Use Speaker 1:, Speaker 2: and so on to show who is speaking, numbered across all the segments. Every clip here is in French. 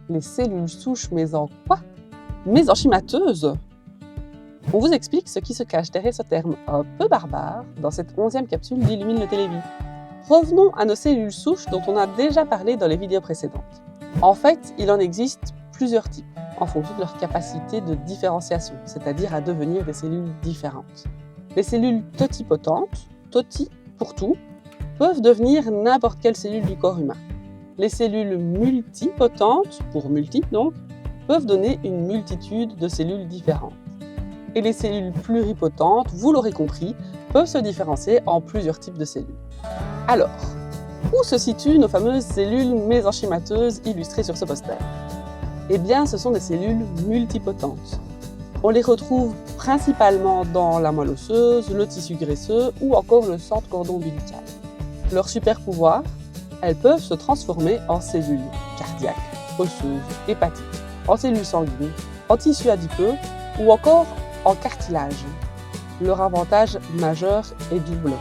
Speaker 1: Les cellules souches, mais en quoi? Mésenchymateuses? On vous explique ce qui se cache derrière ce terme un peu barbare dans cette 11e capsule d'Illumine le Télévis. Revenons à nos cellules souches dont on a déjà parlé dans les vidéos précédentes. En fait, il en existe plusieurs types, en fonction de leur capacité de différenciation, c'est-à-dire à devenir des cellules différentes. Les cellules totipotentes, toti pour tout, peuvent devenir n'importe quelle cellule du corps humain. Les cellules multipotentes, pour multiples donc, peuvent donner une multitude de cellules différentes. Et les cellules pluripotentes, vous l'aurez compris, peuvent se différencier en plusieurs types de cellules. Alors, où se situent nos fameuses cellules mésenchymateuses illustrées sur ce poster? Eh bien, ce sont des cellules multipotentes. On les retrouve principalement dans la moelle osseuse, le tissu graisseux ou encore le centre cordon ombilical. Leur super pouvoir, elles peuvent se transformer en cellules cardiaques, osseuses, hépatiques, en cellules sanguines, en tissu adipeux ou encore en cartilage. Leur avantage majeur est double.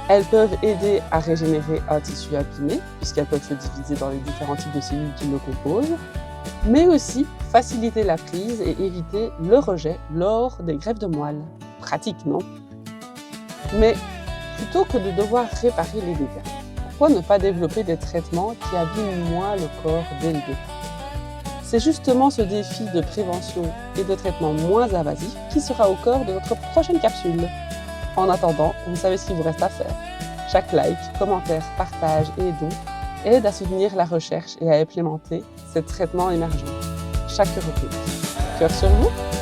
Speaker 1: Elles peuvent aider à régénérer un tissu abîmé, puisqu'elles peuvent se diviser dans les différents types de cellules qui le composent, mais aussi faciliter la prise et éviter le rejet lors des greffes de moelle. Pratique, non? Mais plutôt que de devoir réparer les dégâts, pourquoi ne pas développer des traitements qui abîment moins le corps dès le départ? C'est justement ce défi de prévention et de traitement moins invasif qui sera au cœur de notre prochaine capsule. En attendant, vous savez ce qu'il vous reste à faire. Chaque like, commentaire, partage et don aide à soutenir la recherche et à implémenter ces traitements émergents. Chaque recul. Cœur sur vous!